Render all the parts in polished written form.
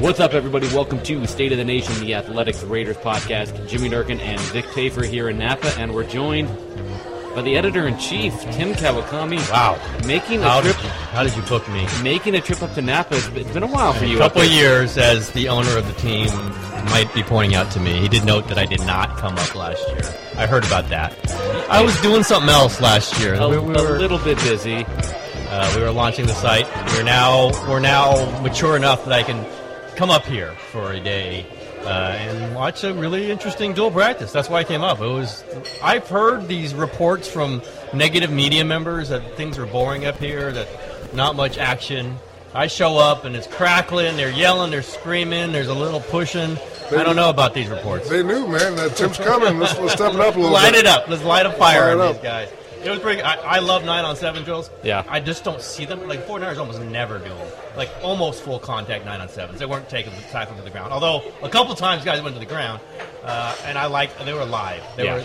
What's up, everybody? Welcome to State of the Nation, the Athletics Raiders podcast. Jimmy Durkin and Vic Tafer here in Napa, and we're joined by the editor-in-chief, Tim Kawakami. Wow. How did you book me? Making a trip up to Napa. It's been a while for you. A couple of years, as the owner of the team might be pointing out to me. He did note that I did not come up last year. I heard about that. I was doing something else last year. We were a little bit busy. We were launching the site. We're now mature enough that I can come up here for a day and watch a really interesting dual practice. That's why I came up. I've heard these reports from negative media members that things are boring up here, that not much action. I show up and it's crackling, they're yelling, they're screaming, there's a little pushing. I don't know about these reports. They knew, man, that Tim's coming. Let's step it up a little bit. Light it up. Let's light a fire on these guys. It was pretty. I love 9-on-7 drills. Yeah. I just don't see them. Like 49ers almost never do them. Like almost full contact 9-on-7s. They weren't tackling to the ground. Although a couple times guys went to the ground, and they were live. They were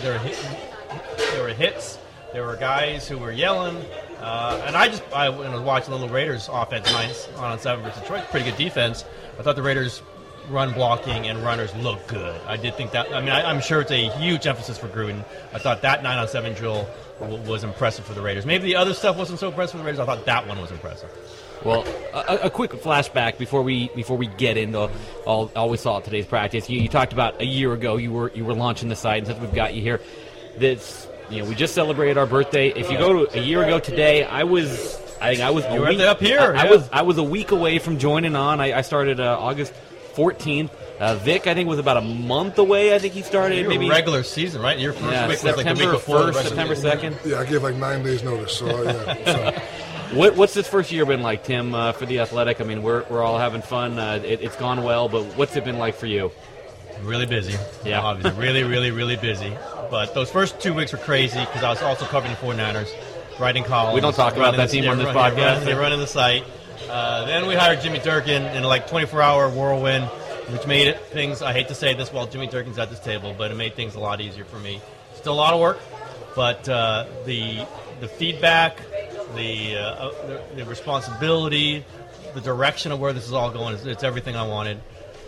hits. There were guys who were yelling, and I was watching the little Raiders offense 9-on-7 versus Detroit. Pretty good defense. I thought the Raiders run blocking and runners look good. I did think that. I mean, I'm sure it's a huge emphasis for Gruden. I thought that 9-on-7 drill was impressive for the Raiders. Maybe the other stuff wasn't so impressive for the Raiders. I thought that one was impressive. Well, a quick flashback before we get into all we saw at today's practice. You talked about a year ago you were launching the site, and since we've got you here, we just celebrated our birthday. If you go to a year ago today, I was up here. I was a week away from joining on. I started August 14th. Vic, I think, was about a month away. I think he started maybe regular season, right? Your first week was like the week before, 1st, September 2nd. Yeah, I gave like 9 days notice. So yeah. What's this first year been like, Tim, for the Athletic? I mean, we're all having fun. It's gone well, but what's it been like for you? Really busy. Yeah, obviously, really, really, really busy. But those first 2 weeks were crazy because I was also covering the 49ers, writing columns. We don't talk about that team on this podcast. They're running the site. Then we hired Jimmy Durkin in a 24-hour whirlwind, which made things, I hate to say this while Jimmy Durkin's at this table, but it made things a lot easier for me. Still a lot of work, but the feedback, the responsibility, the direction of where this is all going, it's everything I wanted.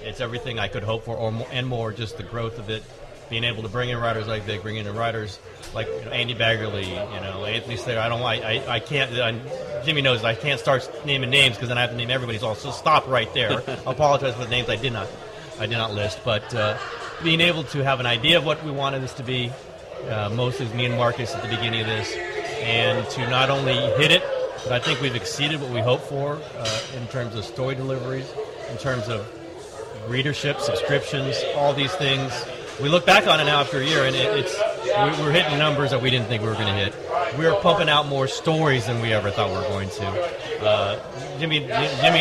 It's everything I could hope for, and more, just the growth of it. Being able to bring in writers like Vic, bring in writers like Andy Baggerly, Anthony Slater. I can't. Jimmy knows I can't start naming names because then I have to name everybody. So stop right there. I apologize for the names I did not list. But being able to have an idea of what we wanted this to be, mostly me and Marcus at the beginning of this, and to not only hit it, but I think we've exceeded what we hoped for in terms of story deliveries, in terms of readership, subscriptions, all these things. We look back on it now after a year, and we're hitting numbers that we didn't think we were going to hit. We're pumping out more stories than we ever thought we were going to. Jimmy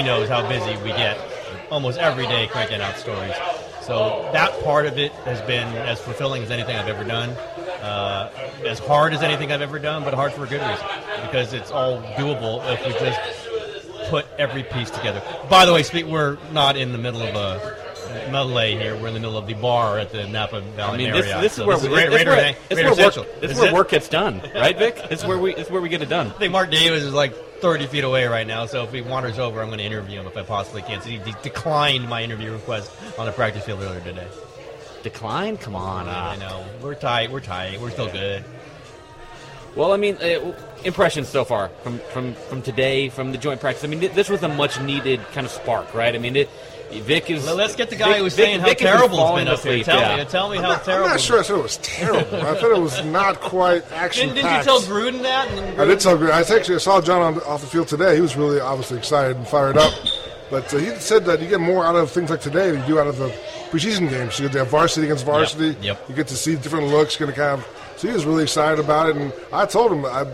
knows how busy we get almost every day cranking out stories. So that part of it has been as fulfilling as anything I've ever done, as hard as anything I've ever done, but hard for a good reason, because it's all doable if we just put every piece together. By the way, we're not in the middle of a melee here. We're in the middle of the bar at the Napa Valley area. This is where work gets done, right, Vic? This is where we get it done. I think Mark Davis is like 30 feet away right now, so if he wanders over, I'm going to interview him if I possibly can. So he declined my interview request on the practice field earlier today. Declined? Come on. I know. We're tight. We're still good. Well, I mean, impressions so far from today, from the joint practice. I mean, this was a much-needed kind of spark, right? I mean, Vic is... Well, let's get the guy who's saying how terrible it's been up here. Tell me how terrible. I'm not sure I said it was terrible. I thought it was not quite action-packed. Didn't you tell Gruden that? I did tell Gruden. I saw John off the field today. He was really obviously excited and fired up. But he said that you get more out of things like today than you do out of the preseason games. You get to have varsity against varsity. Yep. You get to see different looks. Going to kind of... So he was really excited about it, and I told him I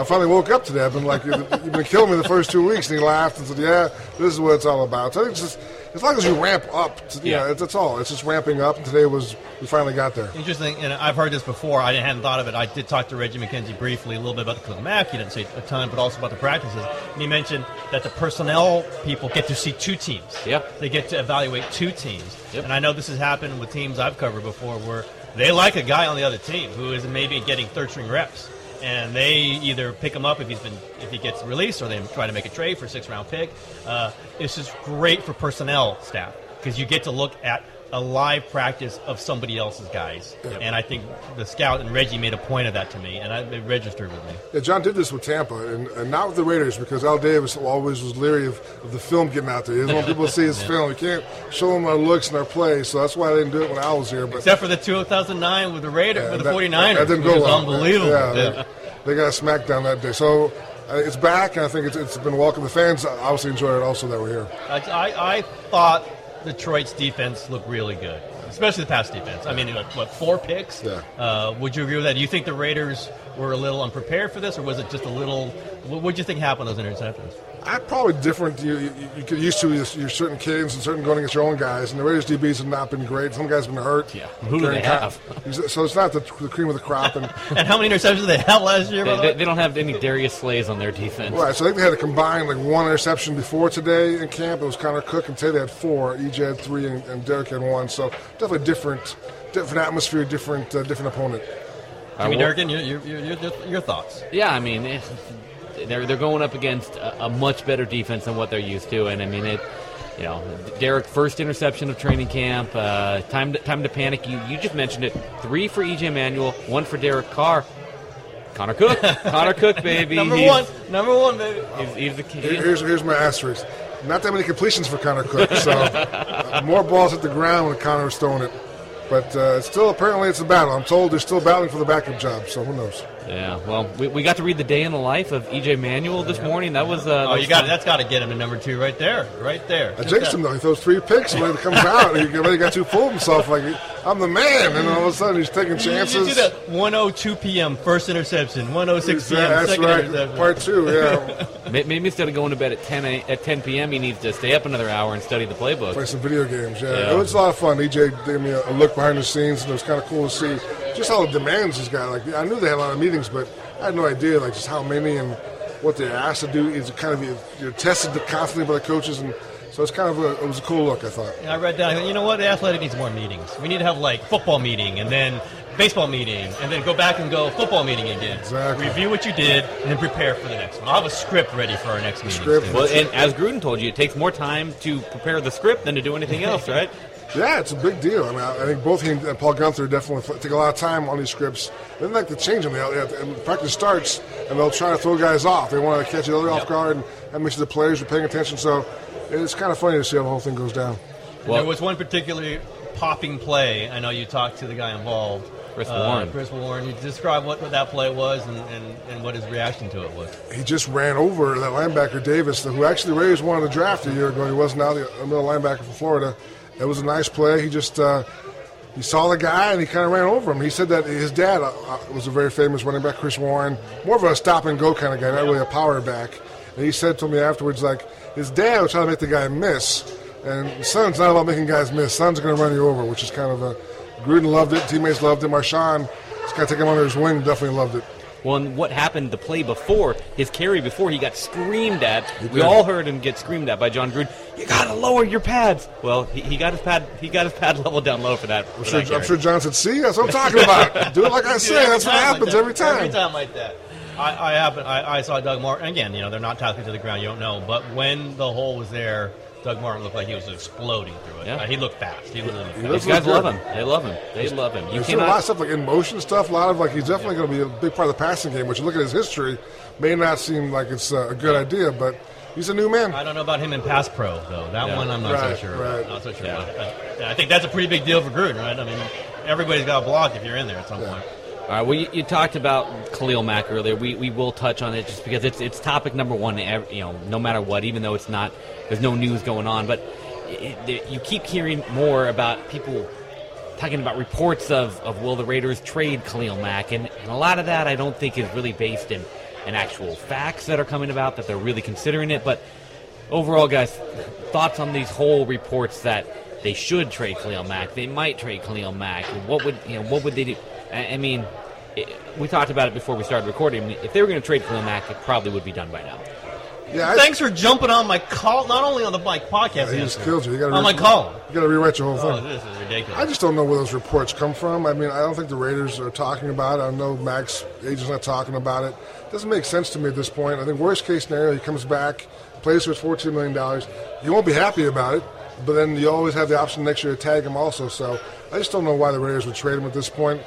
finally woke up today. I've been like, you've been killing me the first 2 weeks, and he laughed and said, "Yeah, this is what it's all about." So I think it's just, as long as you ramp up, that's all. It's just ramping up, and today we finally got there. Interesting, and I've heard this before. I hadn't thought of it. I did talk to Reggie McKenzie briefly, a little bit about the Khalil Mack. He didn't say a ton, but also about the practices. And he mentioned that the personnel people get to see two teams. Yeah, they get to evaluate two teams. Yep. And I know this has happened with teams I've covered before, where they like a guy on the other team who is maybe getting third-string reps. and they either pick him up if he gets released, or they try to make a trade for a 6th-round pick. It's just great for personnel staff because you get to look at a live practice of somebody else's guys. Yep. And I think the scout and Reggie made a point of that to me, and it registered with me. Yeah, John did this with Tampa, and not with the Raiders, because Al Davis always was leery of the film getting out there. He doesn't want people to see his film. You can't show them our looks and our plays, so that's why they didn't do it when Al was here. But, except for the 2009 with the Raiders, with the 49ers. That didn't go well. Unbelievable. Yeah, they got a smackdown that day. So it's back, and I think it's been welcome. The fans obviously enjoy it also that we're here. I thought Detroit's defense looked really good, especially the pass defense. I mean, 4 picks? Yeah. Would you agree with that? Do you think the Raiders were a little unprepared for this, or was it just a little – what did you think happened those interceptions? Probably different. You get used to your certain cadence and certain going against your own guys, and the Raiders DBs have not been great. Some guys have been hurt. Yeah, who do they have? So it's not the cream of the crop. And how many interceptions did they have last year? They don't have any Darius Slays on their defense. Right, so I think they had a combined 1 interception before today in camp. It was Connor Cook, and today they had 4. EJ had 3, and Derek had 1. So definitely different atmosphere, different opponent. Jimmy Durkin, your thoughts? Yeah, I mean, they're going up against a much better defense than what they're used to, and I mean Derek, first interception of training camp. Time to panic. You just mentioned it. 3 for EJ Manuel, 1 for Derek Carr. Connor Cook, baby. Number one, baby. He's the king. Here's my asterisk. Not that many completions for Connor Cook, so more balls at the ground when Connor was throwing it. But still, apparently, it's a battle. I'm told they're still battling for the backup job, so who knows? Yeah, well, we got to read the day in the life of EJ Manuel this morning. That was that's got to get him to number 2 right there. I jinxed him though. He throws 3 picks when he comes out. He already got too full of himself. Like I'm the man, and all of a sudden he's taking chances. You see that 1:02 p.m. first interception, 1:06 p.m. That's second right. interception. Part 2, yeah. Maybe instead of going to bed at 10 p.m., he needs to stay up another hour and study the playbook. Play some video games. Yeah. It was a lot of fun. EJ gave me a look behind the scenes, and it was kind of cool to see just how the demands he's got. Like I knew they had a lot of meetings, but I had no idea just how many and what they're asked to do. Is kind of you're tested constantly by the coaches, and so it's kind of it was a cool look, I thought. I read that. You know what? The Athletic needs more meetings. We need to have football meeting and then baseball meeting and then go back and go football meeting again. Exactly. Review what you did and then prepare for the next one. I'll have a script ready for our next meeting. Well, and as Gruden told you, it takes more time to prepare the script than to do anything else, right? Yeah, it's a big deal. I mean, I think both he and Paul Gunther definitely take a lot of time on these scripts. They don't like to change them. And practice starts, and they'll try to throw guys off. They want to catch the other off guard, and that makes the players are paying attention. So it's kind of funny to see how the whole thing goes down. Well, there was one particularly popping play. I know you talked to the guy involved. Chris Warren. You describe what that play was and what his reaction to it was. He just ran over that linebacker Davis, who actually the Raiders wanted to draft a year ago. He was now the middle linebacker from Florida. It was a nice play. He just he saw the guy and he kind of ran over him. He said that his dad was a very famous running back, Chris Warren, more of a stop and go kind of guy, not really a power back. And he said to me afterwards, his dad was trying to make the guy miss, and the son's not about making guys miss. Son's going to run you over, which is kind of Gruden loved it. Teammates loved it. Marshawn just kind of took him under his wing. Definitely loved it. Well, and what happened the play before, his carry before, he got screamed at. We all heard him get screamed at by John Gruden. You got to lower your pads. Well, he got his pad level down low for that. I'm sure John said, see, that's what I'm talking about. Do it like I say. That's what happens every time. Every time like that. I saw Doug Martin. Again, they're not tackled to the ground. You don't know. But when the hole was there, Doug Martin looked like he was exploding through it. Yeah. He looked fast. He literally looked fast. These guys love him. They love him. They love him. There's a lot of stuff in motion stuff. A lot of he's definitely going to be a big part of the passing game, which you look at his history, may not seem like it's a good idea, but he's a new man. I don't know about him in pass pro, though. That one I'm not so sure about. Not so sure about. I think that's a pretty big deal for Gruden, right? I mean, everybody's got a block if you're in there at some point. All right, well, you talked about Khalil Mack earlier. We will touch on it just because it's topic number one, no matter what, even though there's no news going on. But you keep hearing more about people talking about reports of will the Raiders trade Khalil Mack, and a lot of that I don't think is really based in actual facts that are coming about, that they're really considering it. But overall, guys, thoughts on these whole reports that they should trade Khalil Mack, they might trade Khalil Mack, what would they do? I mean, we talked about it before we started recording. If they were going to trade Khalil Mack, it probably would be done by now. Yeah, Thanks for jumping on my call, not only on the bike podcast. He just killed you. On my call. You got to rewrite your whole thing. This is ridiculous. I just don't know where those reports come from. I mean, I don't think the Raiders are talking about it. I know Mack's agent's not talking about it. It doesn't make sense to me at this point. I think worst case scenario, he comes back, plays for $14 million. You won't be happy about it, but then you always have the option next year to tag him also. So I just don't know why the Raiders would trade him at this point.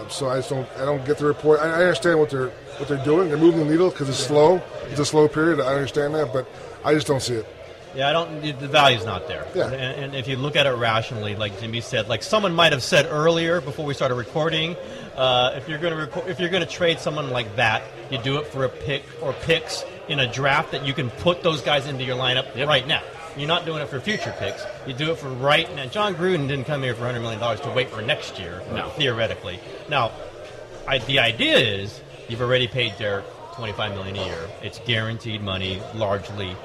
So I don't get the report. I understand what they're doing. They're moving the needle because it's slow. It's a slow period. I understand that, but I just don't see it. Yeah, the value's not there. Yeah. And if you look at it rationally, like Jimmy said, like someone might have said earlier before we started recording, if you're going to trade someone like that, you do it for a pick or picks in a draft that you can put those guys into your lineup right now. You're not doing it for future picks. You do it for right now. John Gruden didn't come here for $100 million to wait for next year, theoretically. Now, the idea is you've already paid Derek $25 million a year. It's guaranteed money, largely.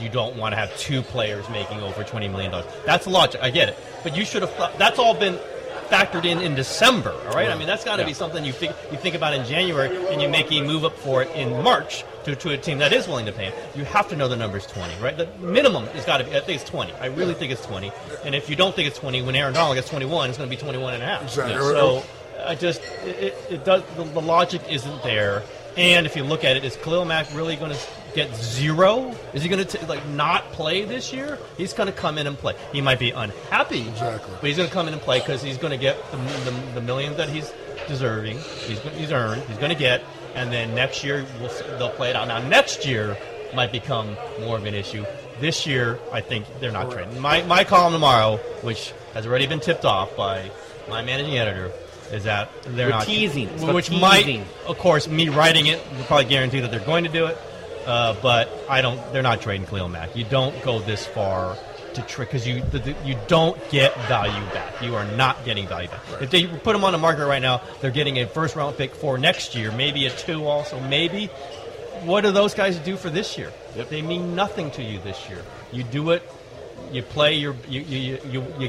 You don't want to have two players making over $20 million. That's the logic. I get it. But you should have that's all been factored in December, all right? I mean, that's got to be something you think about in January, and you make a move up for it in March to a team that is willing to pay him. You have to know the number's 20, right? The minimum has got to be, I think it's 20. I really think it's 20. And if you don't think it's 20, when Aaron Donald gets 21, it's going to be 21 and a half. Exactly. So it does, the logic isn't there. And if you look at it, is Khalil Mack really going to get zero? Is he going to not play this year? He's going to come in and play. He might be unhappy, but he's going to come in and play because he's going to get the millions that he's deserving. He's earned. He's going to get, and then next year they'll play it out. Now next year might become more of an issue. This year, I think they're not trading. My column tomorrow, which has already been tipped off by my managing editor, is that they're not teasing. Which might, of course, me writing it will probably guarantee that they're going to do it. But they're not trading Khalil Mack. You don't go this far to trick because you don't get value back. You are not getting value back. Right. If they put him on the market right now, they're getting a first-round pick for next year, maybe a 2 also, maybe. What do those guys do for this year? They mean nothing to you this year. You do it. You play you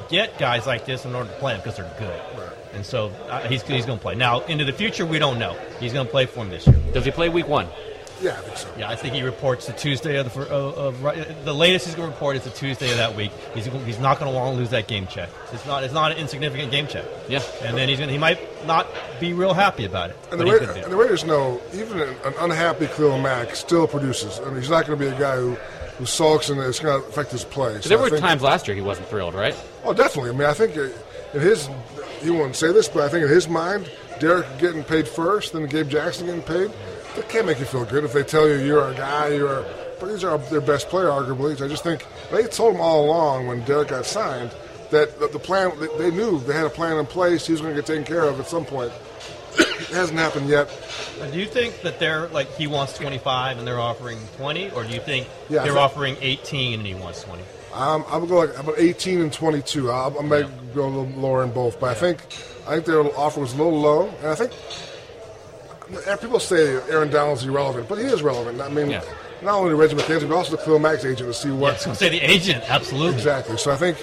get guys like this in order to play them because they're good. Right. And so he's going to play. Now, into the future, we don't know. He's going to play for him this year. Does he play week 1? Yeah, I think so. Yeah, I think he reports the Tuesday of the latest he's going to report is the Tuesday of that week. He's not going to want to lose that game check. It's not an insignificant game check. Yeah, and then he might not be real happy about it. And the Raiders know even an unhappy Khalil Mack still produces. I mean, he's not going to be a guy who sulks and it's going to affect his play. So there were times last year he wasn't thrilled, right? Oh, definitely. I mean, I think in his, he won't say this, but I think in his mind, Derek getting paid first, then Gabe Jackson getting paid. That can't make you feel good if they tell you you're a guy, but these are their best player, arguably. I just think they told him all along when Derek got signed that the plan, they knew they had a plan in place. He was going to get taken care of at some point. It hasn't happened yet. Do you think that they're he wants 25 and they're offering 20, or do you think they're offering 18 and he wants 20? I'm going to go about 18 and 22. I might go a little lower in both, but I think their offer was a little low, and I think. People say Aaron Donald's irrelevant, but he is relevant. I mean, not only to Reggie McKenzie, but also to Khalil Mack's agent to see what. I was going to say the agent, absolutely. Exactly. So I think,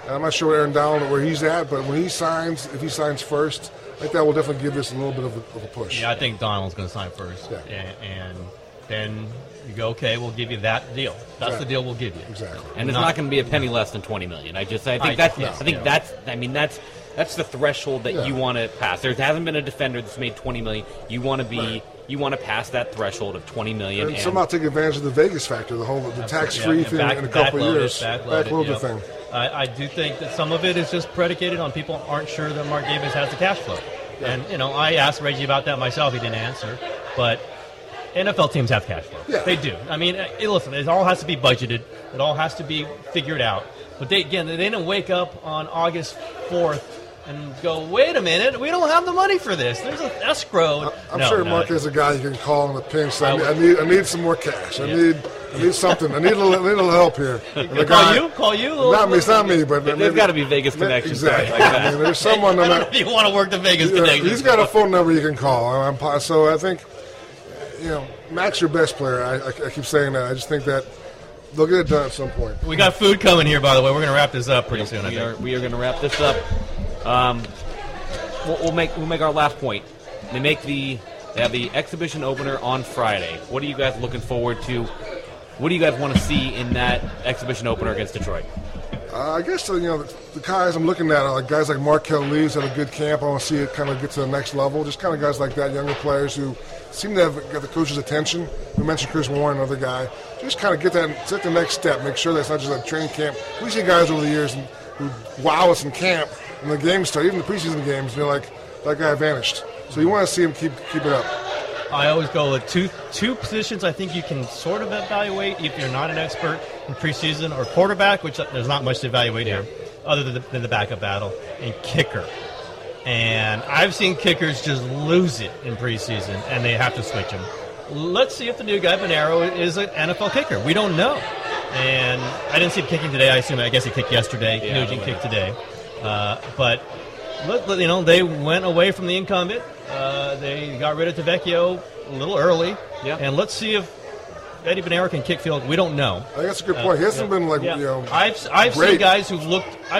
and I'm not sure Aaron Donald where he's at, but when he signs, if he signs first, I think that will definitely give this a little bit of a push. Yeah, I think Donald's going to sign first. Yeah. And then you go, okay, we'll give you that deal. That's the deal we'll give you. Exactly. And it's not going to be a penny less than $20 million. I think that's the threshold that you want to pass. There hasn't been a defender that's made $20 million. You want to pass that threshold of $20 million. And somehow take advantage of the Vegas factor, the tax-free thing in a couple of years. Backloaded thing. I do think that some of it is just predicated on people aren't sure that Mark Davis has the cash flow. Yeah. And I asked Reggie about that myself. He didn't answer, but NFL teams have cash flow. Yeah. They do. I mean, listen, it all has to be budgeted. It all has to be figured out. But they didn't wake up on August 4th and go, wait a minute, we don't have the money for this. There's an escrow. I'm sure Mark is a guy you can call in a pinch. I need some more cash. I need something. I need a little help here. Call you? Not me. It's not me, but there's got to be Vegas connections. Exactly. Like that. I mean, there's someone. I don't know if you want to work the Vegas connections. He's got a phone number you can call. So I think, Mack's your best player. I keep saying that. I just think that they'll get it done at some point. We got food coming here, by the way. We're going to wrap this up pretty soon. We are going to wrap this up. We'll make our last point. They make the They have the exhibition opener on Friday. What are you guys looking forward to? What do you guys want to see in that exhibition opener against Detroit? I guess the guys I'm looking at are like guys like Markel Lee's had a good camp. I want to see it kind of get to the next level. Just kind of guys like that, younger players who seem to have got the coach's attention. We mentioned Chris Warren, another guy. Just kind of take the next step. Make sure that's not just a training camp. We see guys over the years who wow us in camp, and the games start, even the preseason games. Like that guy vanished. So you want to see him keep it up. I always go with two positions I think you can sort of evaluate if you're not an expert in preseason, or quarterback, which there's not much to evaluate here other than the backup battle, and kicker. And I've seen kickers just lose it in preseason, and they have to switch them. Let's see if the new guy, Bonero, is an NFL kicker. We don't know. And I didn't see him kicking today. I guess he kicked yesterday. Yeah, Nugent kicked today. But they went away from the incumbent. They got rid of Tavecchio a little early. Yeah. And let's see if Eddie Bonero can kick field. We don't know. I think that's a good point. He hasn't been I've great.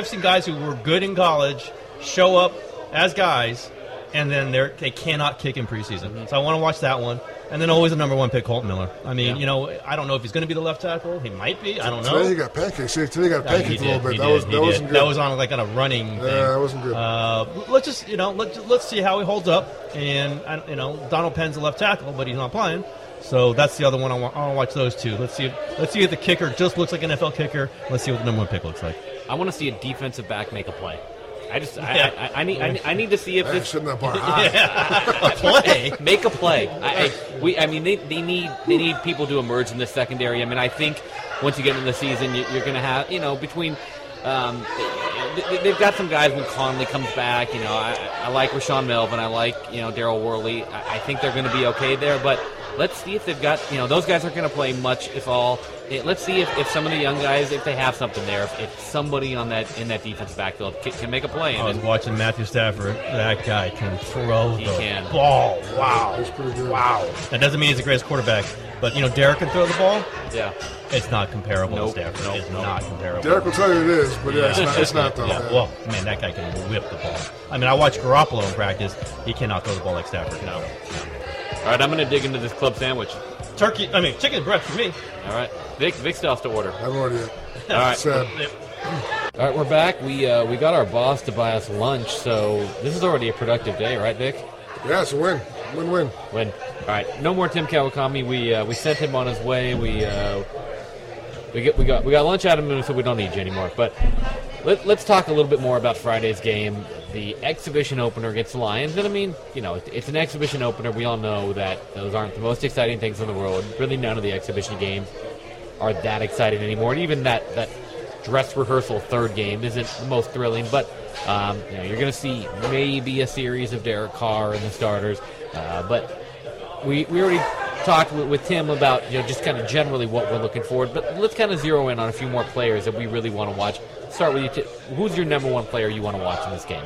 seen guys who were good in college show up as guys, and then they cannot kick in preseason. Mm-hmm. So I want to watch that one. And then always the number one pick, Colton Miller. I mean, I don't know if he's going to be the left tackle. He might be. I don't know. Today he got pancakes. Today he got pancakes a little bit. That wasn't good. That was on like on a running thing. Yeah, that wasn't good. Let's see how he holds up. And Donald Penn's the left tackle, but he's not playing. So that's the other one. I want to watch those two. Let's see if the kicker just looks like an NFL kicker. Let's see what the number one pick looks like. I want to see a defensive back make a play. I need to see if this shouldn't that bar high. A play. Make a play. They need people to emerge in the secondary. I mean, I think once you get into the season, you're going to have between. They've got some guys when Conley comes back. I like Rashawn Melvin. I like Daryl Worley. I think they're going to be okay there. But let's see if they've got those guys aren't going to play much, if all. Let's see if some of the young guys, if they have something there, if somebody in that defensive backfield can make a play. I was watching Matthew Stafford. That guy can throw the ball. Wow. That's pretty good. Wow. That doesn't mean he's the greatest quarterback. But, Derek can throw the ball. Yeah. It's not comparable to Stafford. It's not comparable. Derek will tell you it is, but it's not though. Yeah. Well, man, that guy can whip the ball. I mean, I watched Garoppolo in practice. He cannot throw the ball like Stafford. No. All right, I'm going to dig into this club sandwich. Chicken breast for me. All right. Vic still has to order. I haven't ordered yet. All right. Sad. All right, we're back. We got our boss to buy us lunch, so this is already a productive day, right, Vic? Yeah, it's a win. Win-win. Win. All right. No more Tim Kawakami. We sent him on his way. We got lunch out of him, so we don't need you anymore. But let's talk a little bit more about Friday's game, the exhibition opener against the Lions. And I mean, it's an exhibition opener. We all know that those aren't the most exciting things in the world. Really, none of the exhibition games are that exciting anymore. And even that dress rehearsal third game isn't the most thrilling. But you're going to see maybe a series of Derek Carr and the starters. But we already talked with Tim about just kind of generally what we're looking forward. But let's kind of zero in on a few more players that we really want to watch. Start with you. Who's your number one player you want to watch in this game?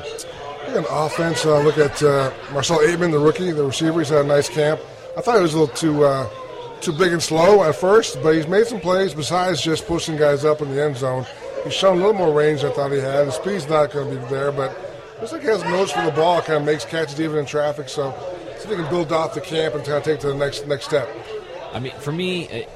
On offense, look at Marcel Aitman, the rookie, the receiver. He's had a nice camp. I thought he was a little too big and slow at first, but he's made some plays besides just pushing guys up in the end zone. He's shown a little more range than I thought he had. His speed's not going to be there, but looks like he has a nose for the ball. Kind of makes catches even in traffic. So see if he can build off the camp and kind of take to the next step. I mean, for me,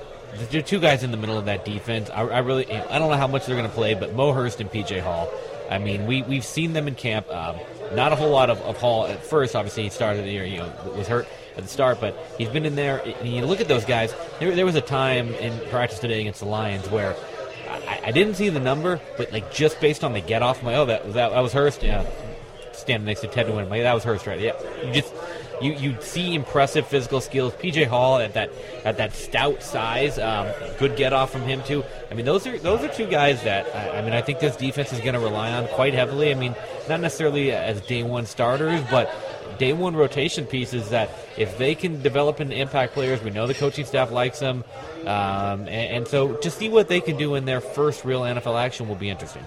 there are two guys in the middle of that defense. I don't know how much they're going to play, but Mo Hurst and P.J. Hall. I mean, we've seen them in camp. Not a whole lot of Hall at first. Obviously, he started the year, was hurt at the start, but he's been in there. And you look at those guys. There was a time in practice today against the Lions where I didn't see the number, but just based on the get off, I'm like, that was Hurst. Yeah, standing next to Ted Wynn, that was Hurst, right? Yeah, you see impressive physical skills. P.J. Hall at that stout size, good get off from him too. I mean, those are two guys that I think this defense is going to rely on quite heavily. I mean, not necessarily as day one starters, but day one rotation pieces that if they can develop into impact players, we know the coaching staff likes them, and so to see what they can do in their first real NFL action will be interesting.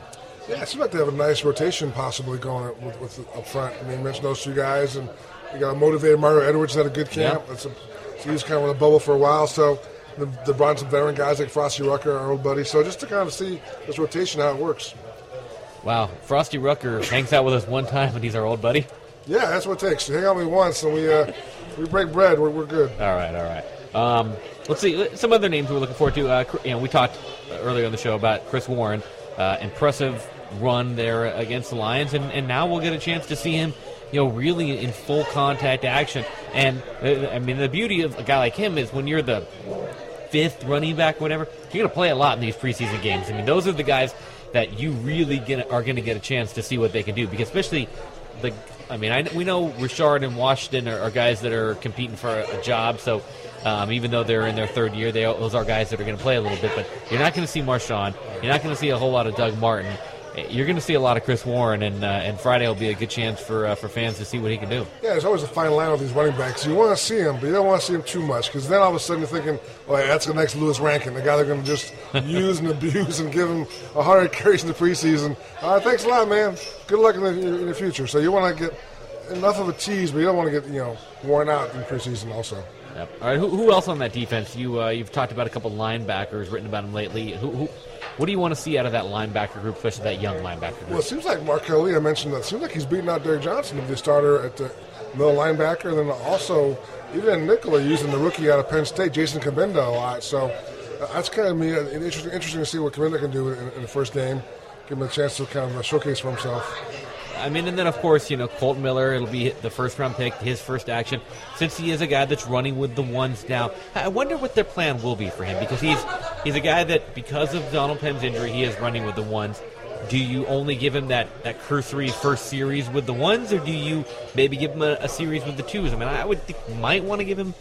Yeah, it seems like they have a nice rotation possibly going with up front. I mean, you mentioned those two guys, and you got a motivated Mario Edwards had a good camp. Yeah. So he was kind of in a bubble for a while. So they brought in some veteran guys like Frosty Rucker, our old buddy. So just to kind of see this rotation, how it works. Wow, Frosty Rucker hangs out with us one time, and he's our old buddy. Yeah, that's what it takes. Hang out with me once, and we we break bread. We're good. All right. Let's see some other names we're looking forward to. We talked earlier on the show about Chris Warren, impressive run there against the Lions, and now we'll get a chance to see him, really in full contact action. And the beauty of a guy like him is when you're the fifth running back, whatever, you're going to play a lot in these preseason games. Those are the guys that you really are going to get a chance to see what they can do, because especially we know Richard and Washington are guys that are competing for a job, so even though they're in their third year, those are guys that are going to play a little bit, but you're not going to see Marshawn. You're not going to see a whole lot of Doug Martin. You're going to see a lot of Chris Warren, and Friday will be a good chance for fans to see what he can do. Yeah, there's always a fine line with these running backs. You want to see him, but you don't want to see him too much, because then all of a sudden you're thinking, that's the next Lewis Rankin, the guy they're going to just use and abuse and give him 100 carries in the preseason. Thanks a lot, man. Good luck in the future. So you want to get enough of a tease, but you don't want to get worn out in preseason also. Yep. All right, who else on that defense? You've talked about a couple linebackers, written about them lately. What do you want to see out of that linebacker group, especially that young linebacker group? Well, it seems like Markel Lee, I mentioned that. It seems like he's beating out Derek Johnson to be the starter at the middle linebacker. And then also, even nickel, using the rookie out of Penn State, Jason Cabinda, a lot. So that's kind of interesting to see what Cabinda can do in the first game. Give him a chance to kind of showcase for himself. And then, of course, Colton Miller, it'll be the first-round pick, his first action, since he is a guy that's running with the ones now. I wonder what their plan will be for him, because he's a guy that, because of Donald Penn's injury, he is running with the ones. Do you only give him that cursory first series with the ones, or do you maybe give him a series with the twos? I would think you might want to give him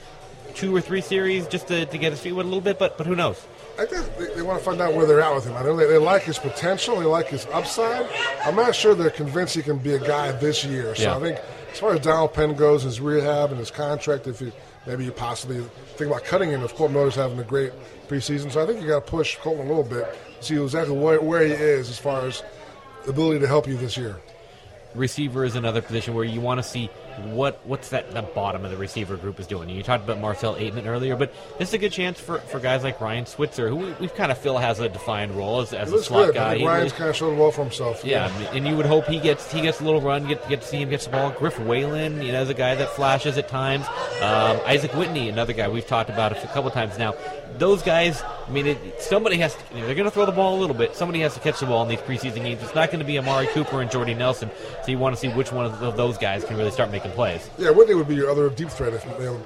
2 or 3 series just to get his feet wet a little bit, but who knows? I think they want to find out where they're at with him. I know they like his potential, they like his upside. I'm not sure they're convinced he can be a guy this year. So I think as far as Donald Penn goes, his rehab and his contract, maybe you possibly think about cutting him if Colton Miller's having a great preseason. So I think you got to push Colton a little bit to see exactly where he is as far as the ability to help you this year. Receiver is another position where you want to see what's the bottom of the receiver group is doing. You talked about Marcel Aitman earlier, but this is a good chance for guys like Ryan Switzer, who we kind of feel has a defined role as a slot good. guy. Ryan's kind of showed well for himself. Yeah, and you would hope he gets a little run, get to see him get the ball. Griff Whalen, is a guy that flashes at times. Isaac Whitney, another guy we've talked about a couple times now. Those guys, somebody has to, they're going to throw the ball a little bit. Somebody has to catch the ball in these preseason games. It's not going to be Amari Cooper and Jordy Nelson, so you want to see which one of those guys can really start making plays. Yeah, Whitney would be your other deep threat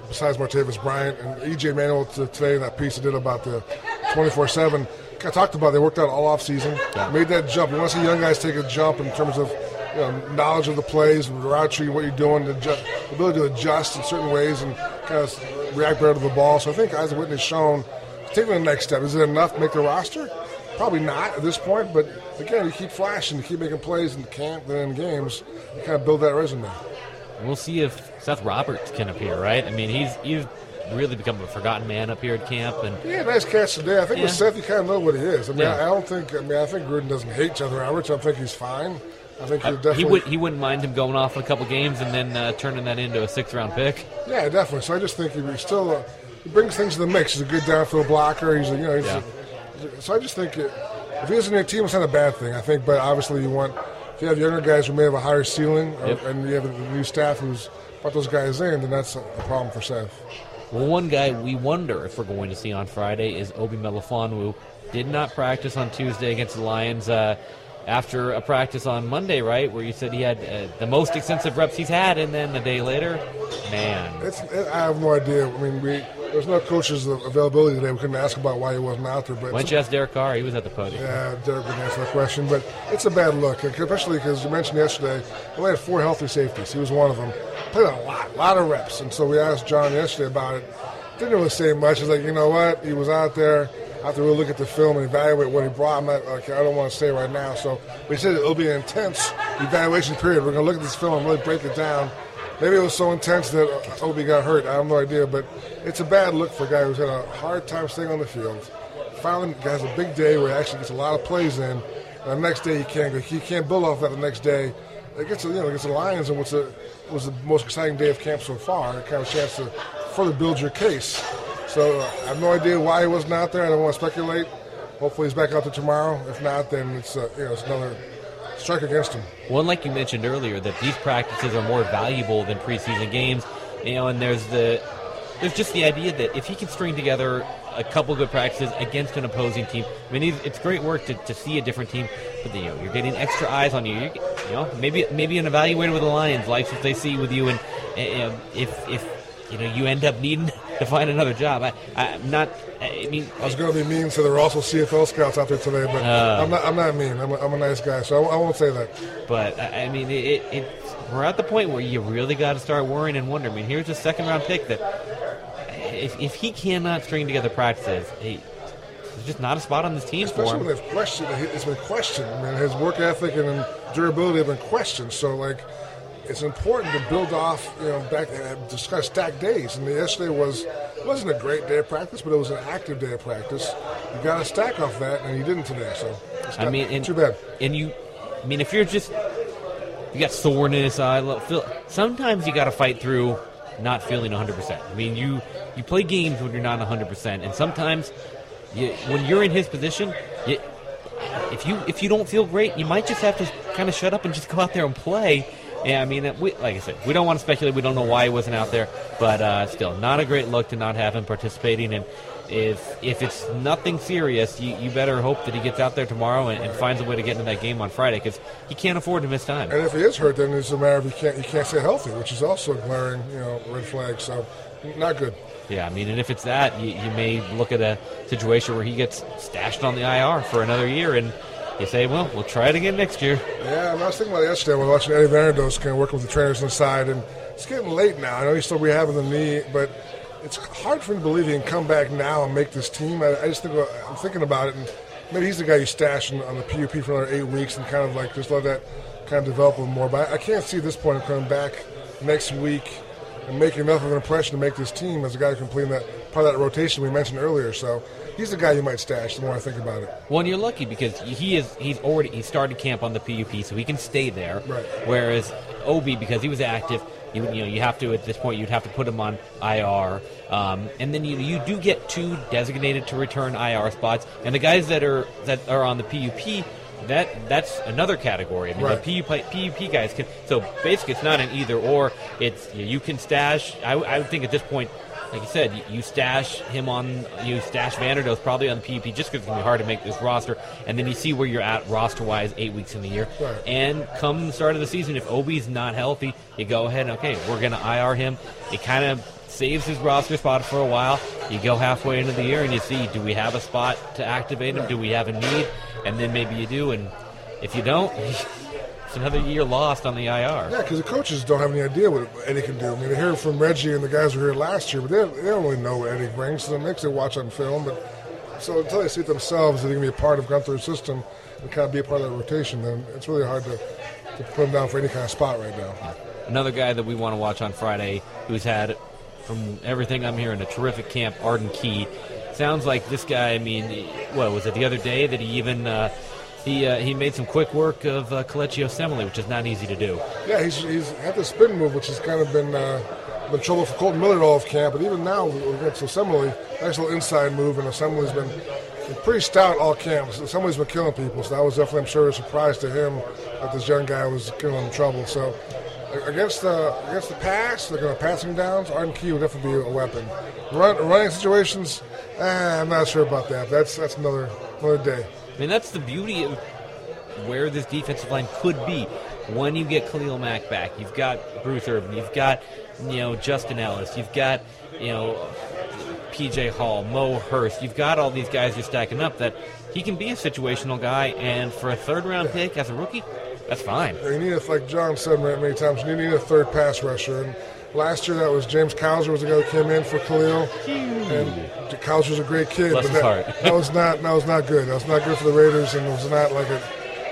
besides Martavis Bryant and E.J. Manuel today in that piece he did about the 24/7. I talked about they worked out all offseason, made that jump. You want to see young guys take a jump in terms of knowledge of the plays, the route tree, what you're doing, the ability to adjust in certain ways and kind of react better to the ball. So I think Isaac Whitney's shown taking the next step. Is it enough to make the roster? Probably not at this point, but again, you keep flashing, you keep making plays in camp and in games, you kind of build that resume. We'll see if Seth Roberts can appear, right? He's really become a forgotten man up here at camp. And nice catch today. I think with Seth, you kind of know what he is. I think Gruden doesn't hate Seth Roberts. I think he's fine. I think he wouldn't mind him going off in a couple games and then turning that into a 6th-round pick. Yeah, definitely. So I just think he brings things to the mix. He's a good downfield blocker. So I just think if he is in your team, it's not a bad thing. I think, but obviously if you have younger guys who may have a higher ceiling, and you have a new staff who's brought those guys in, then that's a problem for Seth. Well, one guy we wonder if we're going to see on Friday is Obi Melifonwu. Did not practice on Tuesday against the Lions after a practice on Monday, right, where you said he had the most extensive reps he's had, and then a day later, man. I have no idea. There's no coach's availability today. We couldn't ask about why he wasn't out there. But why don't you ask Derek Carr? He was at the podium. Yeah, Derek didn't answer that question. But it's a bad look, especially because you mentioned yesterday, he only had 4 healthy safeties. He was one of them. Played a lot of reps. And so we asked John yesterday about it. Didn't really say much. He's like, you know what? He was out there. I have to really look at the film and evaluate what he brought. I don't want to say right now. So we said it'll be an intense evaluation period. We're going to look at this film and really break it down. Maybe it was so intense that Obi got hurt. I have no idea. But it's a bad look for a guy who's had a hard time staying on the field. Finally, has a big day where he actually gets a lot of plays in. And the next day he can't build off that the next day. Against the Lions, and was the most exciting day of camp so far. Kind of a chance to further build your case. So I have no idea why he wasn't out there. I don't want to speculate. Hopefully he's back out there tomorrow. If not, then it's another strike against him. Well, like you mentioned earlier, that these practices are more valuable than preseason games. And there's just the idea that if he can string together a couple good practices against an opposing team, I mean, it's great work to see a different team, but you're getting extra eyes on you. Maybe an evaluator with the Lions likes what they see with you, and if you end up needing to find another job. I was going to be mean, so there were also CFL scouts out there today, but I'm not mean. I'm a nice guy, so I won't say that. But we're at the point where you really got to start worrying and wondering. I mean, here's a second-round pick that if he cannot string together practices, there's just not a spot on this team for him. Especially when it's been questioned. I mean, his work ethic and durability have been questioned. So, it's important to build off, back and discuss stacked days. And yesterday wasn't a great day of practice, but it was an active day of practice. You got to stack off that, and you didn't today. So, too bad. And if you're just you got soreness, sometimes you got to fight through not feeling 100%. I mean, you play games when you're not 100%, and sometimes when you're in his position, if you don't feel great, you might just have to kind of shut up and just go out there and play. Yeah, I mean, like I said, we don't want to speculate. We don't know why he wasn't out there, but still, not a great look to not have him participating. And if it's nothing serious, you better hope that he gets out there tomorrow and finds a way to get into that game on Friday, because he can't afford to miss time. And if he is hurt, then it's a matter of he can't stay healthy, which is also a glaring red flag. So not good. Yeah, I mean, and if it's that, you may look at a situation where he gets stashed on the IR for another year, and you say, well, we'll try it again next year. Yeah, I was thinking about it yesterday when watching Eddie Vanderdoes kind of working with the trainers on the side, and it's getting late now. I know he's still rehabbing the knee, but it's hard for him to believe he can come back now and make this team. I just think I'm thinking about it, and maybe he's the guy you stash on the PUP for another 8 weeks and kind of just let that kind of develop a little more. But I can't see at this point him coming back next week and making enough of an impression to make this team as a guy who can play in that part of that rotation we mentioned earlier. So he's the guy you might stash the more I think about it. Well, and you're lucky because he started camp on the PUP, so he can stay there. Right. Whereas Obi, because he was active, you have to, at this point, you'd have to put him on IR. And then you do get 2 designated to return IR spots, and the guys that are on the PUP, that's another category. I mean, right. The PUP guys can. So basically, it's not an either or. It's you can stash. I would think at this point, like you said, you stash Vanderdoes probably on the PUP just because it's going to be hard to make this roster, and then you see where you're at roster-wise 8 weeks in the year. Right. And come the start of the season, if Obi's not healthy, you go ahead and, okay, we're going to IR him. It kind of saves his roster spot for a while. You go halfway into the year and you see, do we have a spot to activate him? Right. Do we have a need? And then maybe you do, and if you don't, it's another year lost on the IR. Yeah, because the coaches don't have any idea what Eddie can do. I mean, they hear from Reggie and the guys who were here last year, but they don't really know what Eddie brings. So it makes them watch on film. But so until they see it themselves that they can be a part of Gunther's system and kind of be a part of that rotation, then it's really hard to put him down for any kind of spot right now. Another guy that we want to watch on Friday, who's had, from everything I'm hearing, a terrific camp, Arden Key. Sounds like this guy, I mean, what was it, the other day that he even he made some quick work of Kelechi Osemele, which is not easy to do. Yeah, he's had the spin move, which has kind of been trouble for Colton Miller all of camp, but even now against Osemele, nice little inside move, and Osemele's been pretty stout all camp. Osemele's been killing people, so that was definitely, I'm sure, a surprise to him that this young guy was giving him trouble. So against the pass, like on passing downs, Arden Key will definitely be a weapon. Running situations, I'm not sure about that. That's another day. I mean, that's the beauty of where this defensive line could be when you get Khalil Mack back. You've got Bruce Irvin. You've got, Justin Ellis. You've got, P.J. Hall, Mo Hurst. You've got all these guys you're stacking up that he can be a situational guy, and for a third-round pick as a rookie, that's fine. You need, like John said many times, you need a third pass rusher. And last year that was James Cowser was the guy who came in for Khalil. And Cowser's a great kid, bless but his heart. that was not good. That was not good for the Raiders, and it was not like it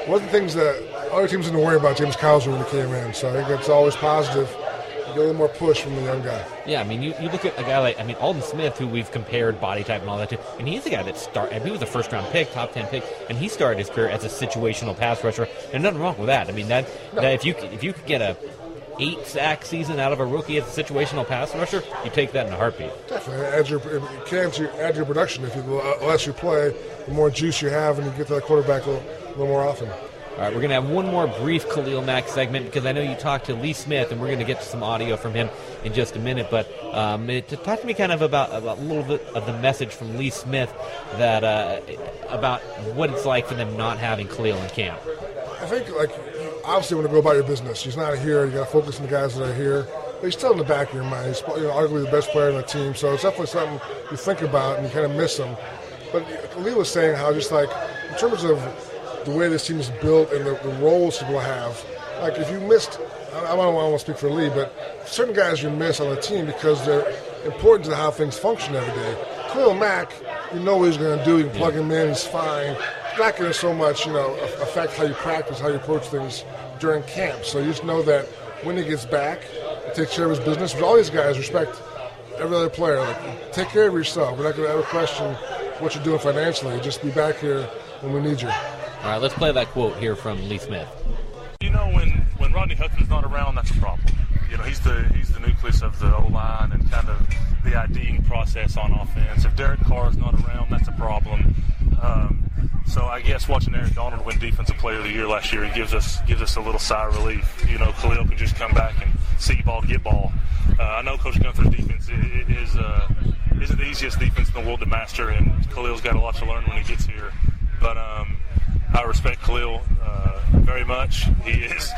wasn't things that other teams didn't worry about James Cowser when he came in. So I think that's always positive. You get a little more push from the young guy. Yeah, I mean, you look at a guy like, Alden Smith, who we've compared body type and all that to, and he's the guy that he was a first-round pick, top 10 pick, and he started his career as a situational pass rusher, and nothing wrong with that. I mean, that if you could get a 8-sack season out of a rookie as a situational pass rusher, you take that in a heartbeat. Definitely. Add your production. If the less you play, the more juice you have, and you get to that quarterback a little more often. All right, we're going to have one more brief Khalil Mack segment because I know you talked to Lee Smith, and we're going to get to some audio from him in just a minute. But to talk to me kind of about a little bit of the message from Lee Smith that about what it's like for them not having Khalil in camp. I think, obviously, when you go about your business, he's not here. You got to focus on the guys that are here. But he's still in the back of your mind. He's arguably the best player on the team, so it's definitely something you think about and you kind of miss him. But Khalil was saying how just in terms of the way this team is built and the roles people have, if you missed, I don't want to speak for Lee, but certain guys you miss on the team because they're important to how things function every day. Khalil Mack, you know what he's going to do. You can plug him in. He's fine. It's not going to so much, affect how you practice, how you approach things during camp. So you just know that when he gets back, he takes care of his business. But all these guys respect every other player. Take care of yourself. We're not going to ever question what you're doing financially. Just be back here when we need you. All right, let's play that quote here from Lee Smith. When Rodney Hudson's not around, that's a problem. He's the nucleus of the O-line and kind of the IDing process on offense. If Derek Carr's not around, that's a problem. So I guess watching Aaron Donald win Defensive Player of the Year last year, it gives us a little sigh of relief. Khalil can just come back and see ball, get ball. I know Coach Gunther's defense isn't the easiest defense in the world to master, and Khalil's got a lot to learn when he gets here. But I respect Khalil very much. He is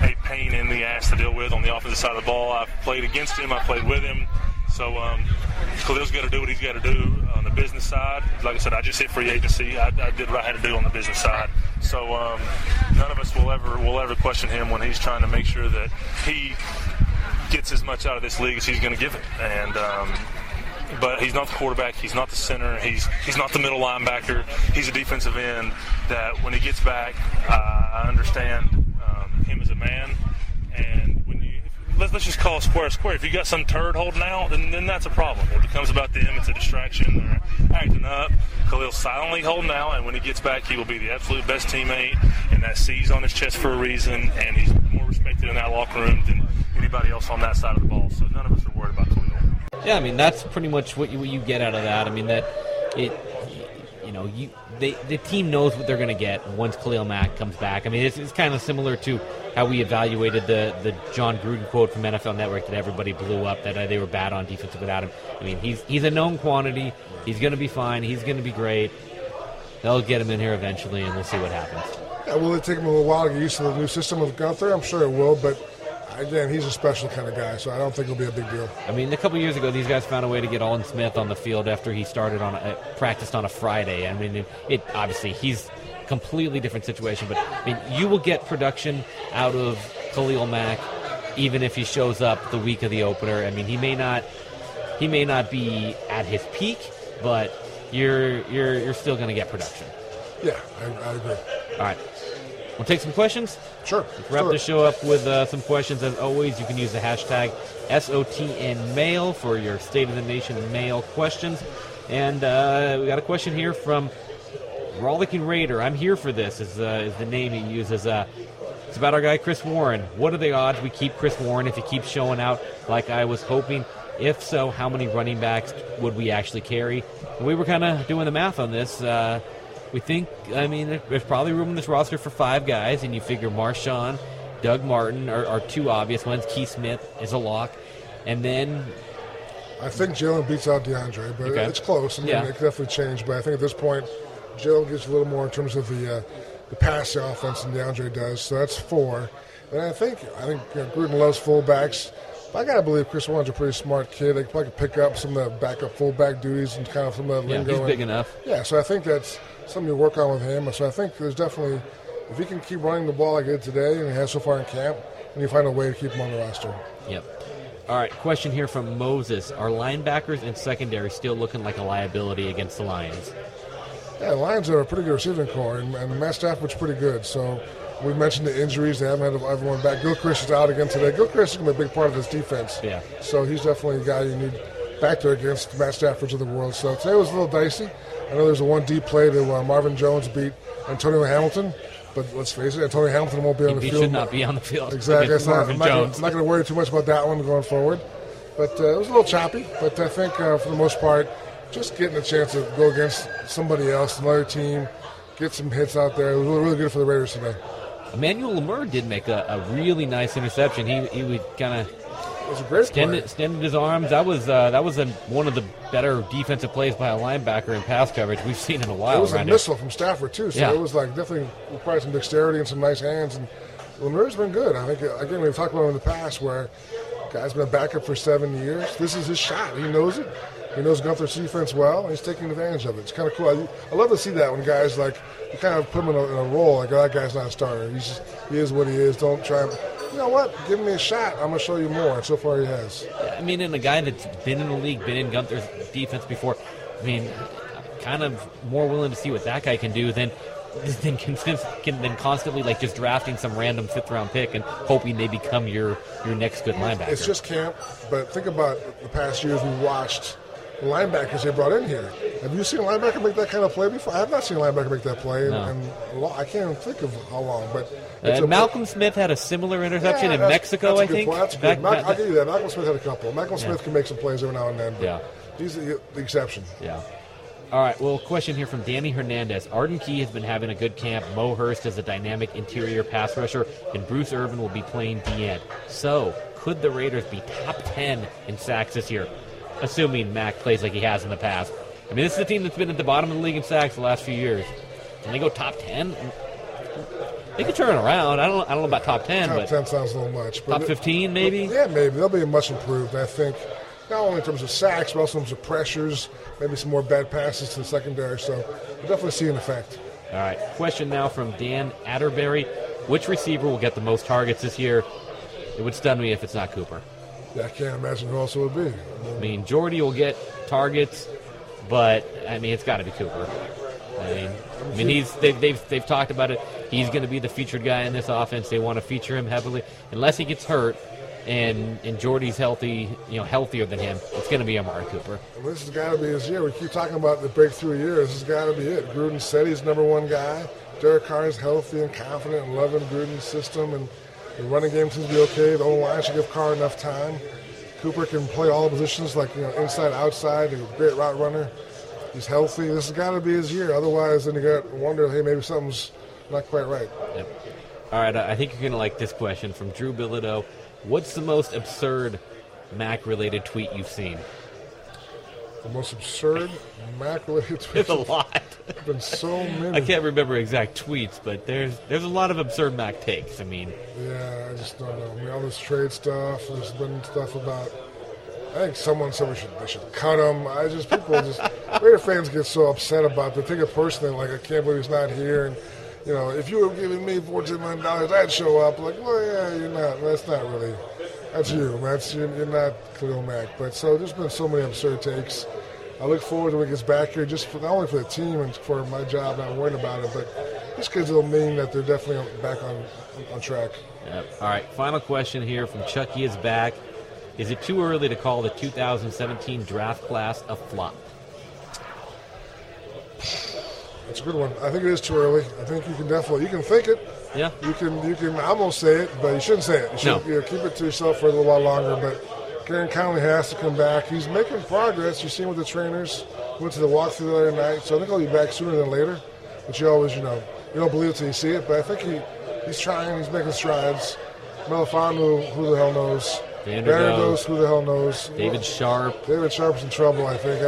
a pain in the ass to deal with on the offensive side of the ball. I've played against him. I've played with him. So Khalil's got to do what he's got to do on the business side. Like I said, I just hit free agency. I did what I had to do on the business side. So none of us will ever question him when he's trying to make sure that he gets as much out of this league as he's going to give it. And but he's not the quarterback. He's not the center. He's not the middle linebacker. He's a defensive end that when he gets back, I understand him as a man. And when let's just call square square. If you got some turd holding out, then that's a problem. It becomes about them. It's a distraction. They're acting up. Khalil's silently holding out, and when he gets back, he will be the absolute best teammate. And that C's on his chest for a reason, and he's more respected in that locker room than anybody else on that side of the ball. So none of us are worried about Khalil. Yeah, that's pretty much what you get out of that. The team knows what they're going to get once Khalil Mack comes back. It's kind of similar to how we evaluated the John Gruden quote from NFL Network that everybody blew up, that they were bad on defense without him. He's a known quantity. He's going to be fine. He's going to be great. They'll get him in here eventually, and we'll see what happens. Yeah, will it take him a little while to get used to the new system of Gunther? I'm sure it will, but again, he's a special kind of guy, so I don't think it'll be a big deal. A couple years ago, these guys found a way to get Alden Smith on the field after he started practiced on a Friday. It obviously he's a completely different situation, but you will get production out of Khalil Mack even if he shows up the week of the opener. He may not be at his peak, but you're still going to get production. Yeah, I agree. All right. We'll take some questions? Sure. Let's wrap the show up with some questions. As always, you can use the hashtag SOTNMail for your State of the Nation mail questions. And we got a question here from Rollicking Raider. I'm here for this is the name he uses. It's about our guy Chris Warren. What are the odds we keep Chris Warren if he keeps showing out like I was hoping? If so, how many running backs would we actually carry? And we were kind of doing the math on this. We think, there's probably room in this roster for 5 guys, and you figure Marshawn, Doug Martin are 2 obvious ones. Keith Smith is a lock. And then I think Jalen beats out DeAndre, but it's close. It could definitely change. But I think at this point, Jalen gets a little more in terms of the passing offense than DeAndre does. So that's 4. And I think Gruden loves fullbacks. But I got to believe Chris Warren's a pretty smart kid. They probably could pick up some of the backup fullback duties and kind of some of the lingo. He's big enough. Yeah, so I think that's something to work on with him. So I think there's definitely, if he can keep running the ball like he did today and he has so far in camp, then you find a way to keep him on the roster. Yep. All right, question here from Moses. Are linebackers and secondary still looking like a liability against the Lions? Yeah, the Lions are a pretty good receiving core, and Matt Stafford's pretty good. So we mentioned the injuries. They haven't had everyone back. Gilchrist is out again today. Gilchrist is going to be a big part of this defense. Yeah. So he's definitely a guy you need back there against Matt Staffords of the world. So today was a little dicey. I know there's a 1 deep play that Marvin Jones beat Antonio Hamilton, but let's face it, Antonio Hamilton won't be on the field. He should not be on the field. Exactly. I'm not going to worry too much about that one going forward. But it was a little choppy, but I think for the most part, just getting a chance to go against somebody else, another team, get some hits out there. It was really good for the Raiders today. Emmanuel Lemur did make a really nice interception. He would kind of It was a great play. extended his arms. That was one of the better defensive plays by a linebacker in pass coverage we've seen in a while. It was a around here. missile from Stafford, too, so it was like definitely required some dexterity and some nice hands. And Lemur's been good. I think, again, we've talked about him in the past where guy's been a backup for 7 years. This is his shot. He knows it. He knows Gunther's defense well, and he's taking advantage of it. It's kind of cool. I love to see that when guys, like, you kind of put him in a role, like, oh, that guy's not a starter. He is what he is. Don't try and, you know what, give me a shot. I'm going to show you more. And so far he has. I mean, and a guy that's been in the league, been in Gunther's defense before, I mean, kind of more willing to see what that guy can do than constantly like just drafting some random fifth-round pick and hoping they become your next good linebacker. It's just camp, but think about the past years we watched the linebackers they brought in here. Have you seen a linebacker make that kind of play before? I have not seen a linebacker make that play, and I can't even think of how long. But Malcolm Smith had a similar interception in Mexico, I think. That's good. I'll give you that. Malcolm Smith had a couple. Malcolm Smith can make some plays every now and then, but he's the exception. Yeah. All right, well, question here from Danny Hernandez. Arden Key has been having a good camp. Mo Hurst is a dynamic interior pass rusher, and Bruce Irvin will be playing D-end. So, could the Raiders be top 10 in sacks this year, assuming Mack plays like he has in the past? I mean, this is a team that's been at the bottom of the league in sacks the last few years. Can they go top 10? They could turn around. I don't know about top 10, top but 10 sounds a little much. But top 15 maybe? Yeah, maybe. They'll be much improved, I think. Not only in terms of sacks, but also in terms of pressures, maybe some more bad passes to the secondary. So we'll definitely see an effect. All right. Question now from Dan Atterbury. Which receiver will get the most targets this year? It would stun me if it's not Cooper. Yeah, I can't imagine who else it would be. I mean, Jordy will get targets, but, I mean, it's got to be Cooper. I mean, they've talked about it. He's going to be the featured guy in this offense. They want to feature him heavily. Unless he gets hurt, and Jordy's healthy, healthier than him, it's going to be Amari Cooper. Well, this has got to be his year. We keep talking about the breakthrough year. This has got to be it. Gruden said he's number one guy. Derek Carr is healthy and confident and loving Gruden's system, and the running game seems to be okay. The O-line should give Carr enough time. Cooper can play all positions, like inside, outside. He's a great route runner. He's healthy. This has got to be his year. Otherwise, then you got to wonder, hey, maybe something's not quite right. Yep. All right, I think you're going to like this question from Drew Bilodeau. What's the most absurd Mac-related tweet you've seen? The most absurd Mac-related tweet? There's a lot. There's been so many. I can't remember exact tweets, but there's a lot of absurd Mac takes. I mean, yeah, I just don't know. I mean, all this trade stuff. There's been stuff about. I think someone said they should cut him. Raider fans get so upset about it. They take it personally, like I can't believe he's not here. And if you were giving me $14 million, I'd show up. Like, well, yeah, you're not. That's not really. That's you. You're not Khalil Mack. But so there's been so many absurd takes. I look forward to when he gets back here, just not only for the team and for my job, not worrying about it, but just because it'll mean that they're definitely back on track. Yep. All right, final question here from Chucky is back. Is it too early to call the 2017 draft class a flop? That's a good one. I think it is too early. I think you can think it. Yeah. You can almost say it, but you shouldn't say it. You should keep it to yourself for a little while longer. But Karen Conley has to come back. He's making progress. You've seen with the trainers. Went to the walkthrough the other night, so I think he'll be back sooner than later. But you always, you don't believe it till you see it. But I think he's trying. He's making strides. Melifanu, who the hell knows? Vanderdoes, who the hell knows? David Sharp. David Sharp's in trouble, I think.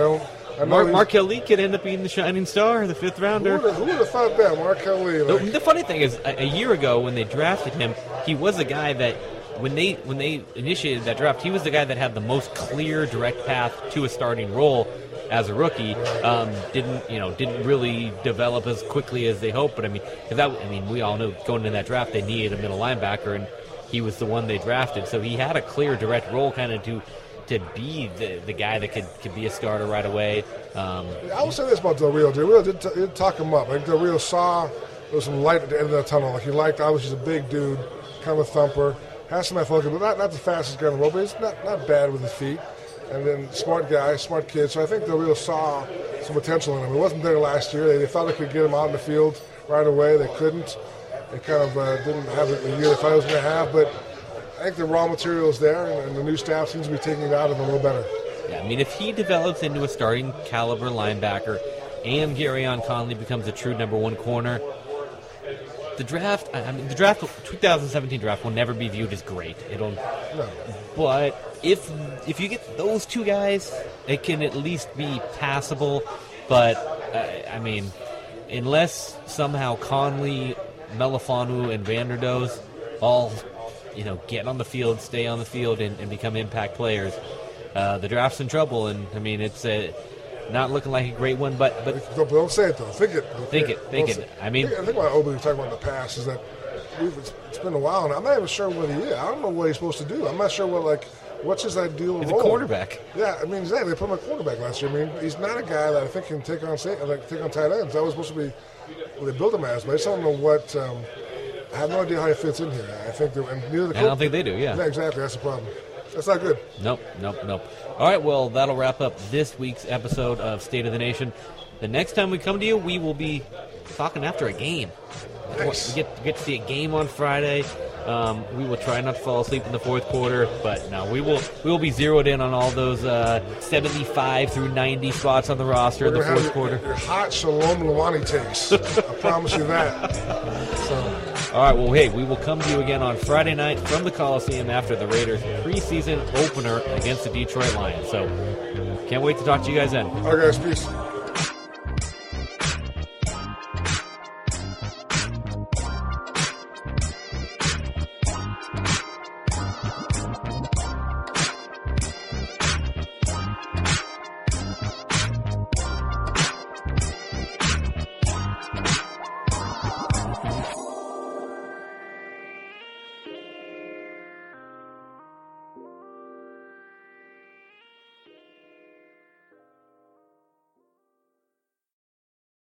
Markel Lee could end up being the shining star, the fifth rounder. Who would have thought that, Markel Lee? The funny thing is, a year ago when they drafted him, he was a guy that, when they initiated that draft, he was the guy that had the most clear, direct path to a starting role as a rookie. Didn't really develop as quickly as they hoped. But we all know going into that draft they needed a middle linebacker, and he was the one they drafted. So he had a clear, direct role, kind of to be the guy that could be a starter right away. I will say this about Del Rio. Del Rio did talk him up. Like Del Rio saw there was some light at the end of the tunnel. Like he liked, obviously, he's a big dude, kind of a thumper, has some athletic, but not the fastest guy in the world, but he's not bad with his feet. And then smart guy, smart kid. So I think Del Rio saw some potential in him. He wasn't there last year. They thought they could get him out in the field right away. They couldn't. They kind of didn't have the year they thought he was going to have, but I think the raw material is there, and the new staff seems to be taking it out of him a little better. Yeah, I mean, if he develops into a starting caliber linebacker and Garyon Conley becomes a true number one corner, the draft. I mean, the draft, 2017 draft will never be viewed as great. But if you get those two guys, it can at least be passable. But I mean, unless somehow Conley, Melifanu, and Vanderdoes all get on the field, stay on the field, and become impact players, the draft's in trouble. And I mean, it's not looking like a great one, but don't say it though. Think it. I mean, I think what Obi was talking about in the past is that it's been a while, and I'm not even sure what he is. I don't know what he's supposed to do. I'm not sure what's his ideal role. He's a quarterback. Yeah, I mean, exactly. They put him at quarterback last year. I mean, he's not a guy that I think can take on tight ends. That was supposed to be what they built him as, but I just don't know what. I have no idea how he fits in here. I think I don't think they do. Yeah, exactly. That's the problem. That's not good. Nope. All right, well, that'll wrap up this week's episode of State of the Nation. The next time we come to you, we will be talking after a game. Nice. We get to see a game on Friday. We will try not to fall asleep in the fourth quarter, but no, we will be zeroed in on all those 75 through 90 spots on the roster in the fourth quarter. Your hot Shalom Luwani takes. I promise you that. All right, well, hey, we will come to you again on Friday night from the Coliseum after the Raiders' preseason opener against the Detroit Lions. So can't wait to talk to you guys then. All right, guys, peace.